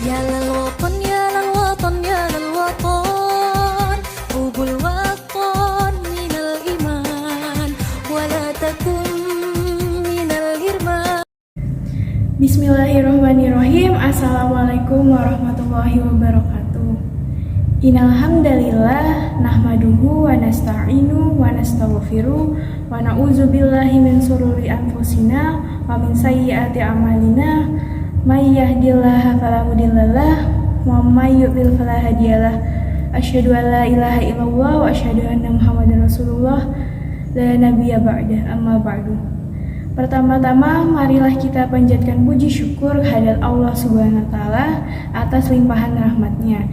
يا للوطن يا للوطن يا للوطن حب الوطن من الإيمان ولا تكن من الهرمان. Bismillahirrahmanirrahim. Assalamualaikum warahmatullahi wabarakatuh. Innal hamdalillah nahmaduhu wa nasta'inu wa nastaghfiruh wa na'udzu billahi min shururi anfusina wa min sayyiati a'malina. May yahdihillahu fala mudhillalah wa may yudhlil fala hadiyalah. Asyhadu an la ilaha illallah wa asyhadu anna Muhammadar Rasulullah la nabiyya ba'da, amma ba'du. Pertama-tama, marilah kita panjatkan puji syukur kehadirat Allah Subhanahu wa Ta'ala atas limpahan rahmatnya.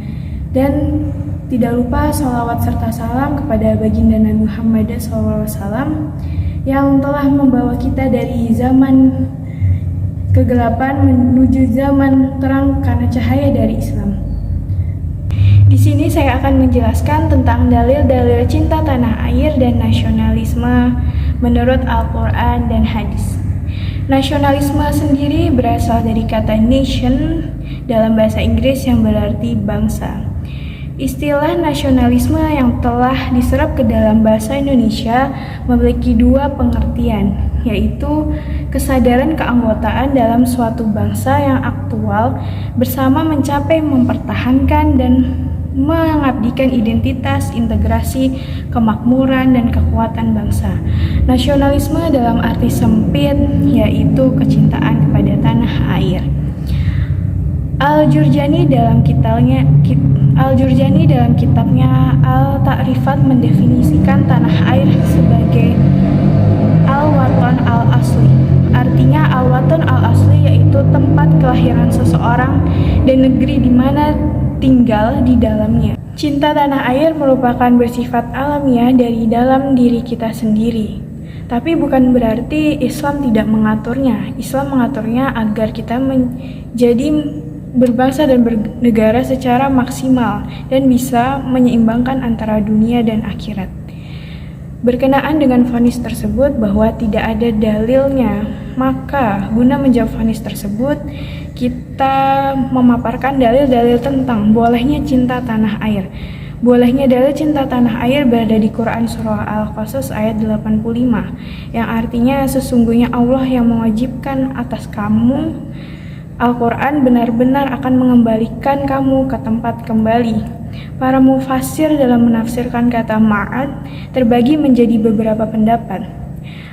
Dan tidak lupa sholawat serta salam kepada baginda Nabi Muhammad SAW yang telah membawa kita dari zaman kegelapan menuju zaman terang karena cahaya dari Islam. Di sini saya akan menjelaskan tentang dalil-dalil cinta tanah air dan nasionalisme menurut Al-Quran dan hadis. Nasionalisme sendiri berasal dari kata nation dalam bahasa Inggris yang berarti bangsa. Istilah nasionalisme yang telah diserap ke dalam bahasa Indonesia memiliki dua pengertian, yaitu kesadaran keanggotaan dalam suatu bangsa yang aktual bersama mencapai mempertahankan dan mengabdikan identitas, integrasi, kemakmuran, dan kekuatan bangsa. Nasionalisme dalam arti sempit yaitu kecintaan kepada tanah air. Al-Jurjani dalam kitabnya Al-Ta'rifat mendefinisikan tanah air sebagai Al-Watan Al-Asli. Artinya Al-Watan Al-Asli yaitu tempat kelahiran seseorang dan negeri di mana tinggal di dalamnya. Cinta tanah air merupakan bersifat alamiah dari dalam diri kita sendiri. Tapi bukan berarti Islam tidak mengaturnya. Islam mengaturnya agar kita menjadi berbangsa dan bernegara secara maksimal dan bisa menyeimbangkan antara dunia dan akhirat. Berkenaan dengan vonis tersebut bahwa tidak ada dalilnya, maka guna menjawab vonis tersebut, kita memaparkan dalil-dalil tentang bolehnya cinta tanah air. Bolehnya dalil cinta tanah air berada di Quran Surah Al-Qasas ayat 85, yang artinya sesungguhnya Allah yang mewajibkan atas kamu Al-Quran benar-benar akan mengembalikan kamu ke tempat kembali. Para mufassir dalam menafsirkan kata ma'ad terbagi menjadi beberapa pendapat.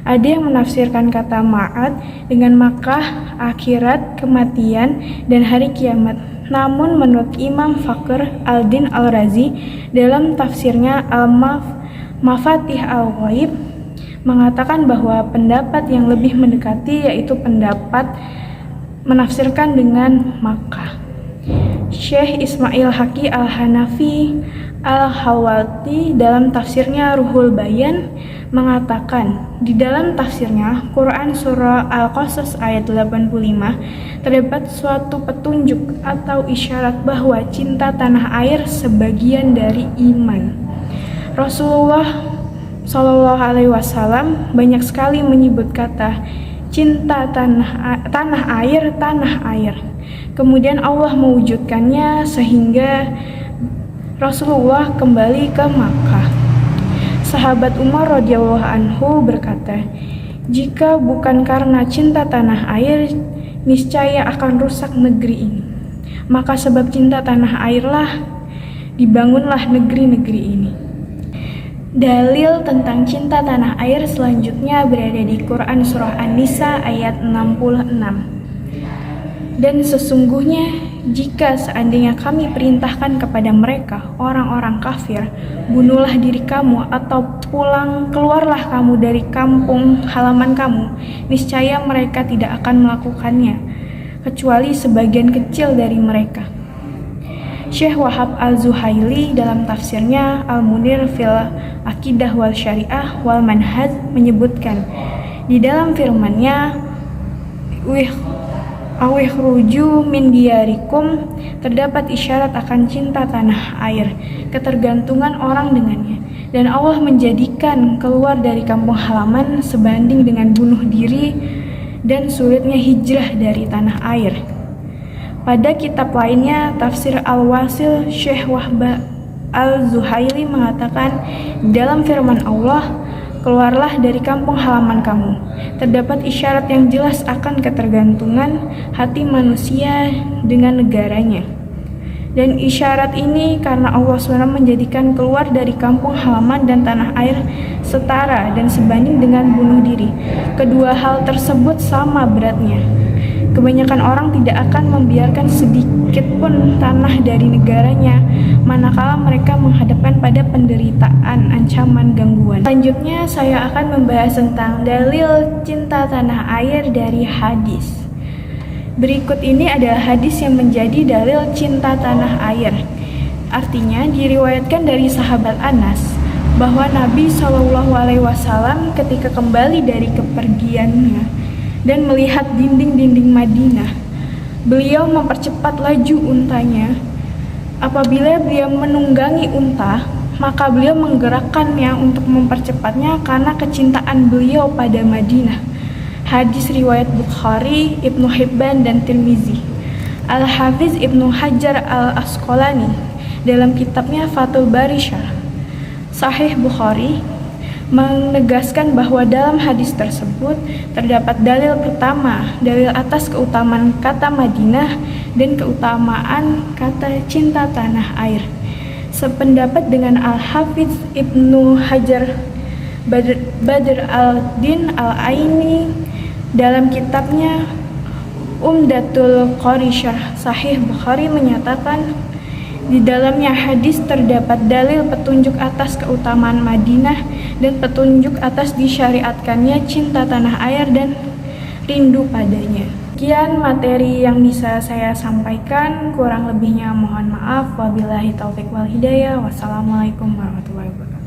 Ada yang menafsirkan kata ma'ad dengan Makkah, akhirat, kematian, dan hari kiamat. Namun menurut Imam Fakhr Al-Din Al-Razi dalam tafsirnya Al-Mafatih Al-Ghaib mengatakan bahwa pendapat yang lebih mendekati yaitu pendapat menafsirkan dengan Makkah. Syekh Ismail Haqi Al-Hanafi Al-Hawalti dalam tafsirnya Ruhul Bayan mengatakan di dalam tafsirnya Quran Surah Al-Qasas ayat 85 terdapat suatu petunjuk atau isyarat bahwa cinta tanah air sebagian dari iman. Rasulullah Shallallahu Alaihi Wasallam banyak sekali menyebut kata cinta tanah air. Kemudian Allah mewujudkannya sehingga Rasulullah kembali ke Makkah. Sahabat Umar radhiyallahu anhu berkata, jika bukan karena cinta tanah air, niscaya akan rusak negeri ini. Maka sebab cinta tanah airlah dibangunlah negeri-negeri ini. Dalil tentang cinta tanah air selanjutnya berada di Quran Surah An-Nisa ayat 66. Dan sesungguhnya jika seandainya kami perintahkan kepada mereka, orang-orang kafir, bunuhlah diri kamu atau keluarlah kamu dari kampung halaman kamu, niscaya mereka tidak akan melakukannya, kecuali sebagian kecil dari mereka. Syekh Wahab Al-Zuhaili dalam tafsirnya Al-Munir fil Aqidah wal Syariah wal Manhaj menyebutkan di dalam firman-Nya Awikhruju min diyarikum terdapat isyarat akan cinta tanah air, ketergantungan orang dengannya, dan Allah menjadikan keluar dari kampung halaman sebanding dengan bunuh diri dan sulitnya hijrah dari tanah air. Pada kitab lainnya, Tafsir Al-Wasil, Syekh Wahbah Al-Zuhaili mengatakan, dalam firman Allah, keluarlah dari kampung halaman kamu. Terdapat isyarat yang jelas akan ketergantungan hati manusia dengan negaranya. Dan isyarat ini karena Allah SWT menjadikan keluar dari kampung halaman dan tanah air setara dan sebanding dengan bunuh diri. Kedua hal tersebut sama beratnya. Kebanyakan orang tidak akan membiarkan sedikit pun tanah dari negaranya manakala mereka menghadapkan pada penderitaan, ancaman, gangguan. Selanjutnya saya akan membahas tentang dalil cinta tanah air dari hadis. Berikut ini adalah hadis yang menjadi dalil cinta tanah air. Artinya diriwayatkan dari sahabat Anas bahwa Nabi SAW ketika kembali dari kepergiannya dan melihat dinding-dinding Madinah, beliau mempercepat laju untanya. Apabila beliau menunggangi unta, maka beliau menggerakkannya untuk mempercepatnya karena kecintaan beliau pada Madinah. Hadis riwayat Bukhari, Ibnu Hibban, dan Tirmizi. Al-Hafiz Ibnu Hajar Al-Asqalani dalam kitabnya Fathul Bari Syarh Sahih Bukhari menegaskan bahwa dalam hadis tersebut terdapat dalil pertama, dalil atas keutamaan kata Madinah dan keutamaan kata cinta tanah air. Sependapat dengan Al-Hafiz Ibnu Hajar Badr al-Din al-Aini dalam kitabnya Umdatul Qari Syarh Sahih Bukhari menyatakan, di dalamnya hadis terdapat dalil petunjuk atas keutamaan Madinah dan petunjuk atas disyariatkannya cinta tanah air dan rindu padanya. Sekian materi yang bisa saya sampaikan, kurang lebihnya mohon maaf. Wabillahi taufik wal hidayah. Wassalamualaikum warahmatullahi wabarakatuh.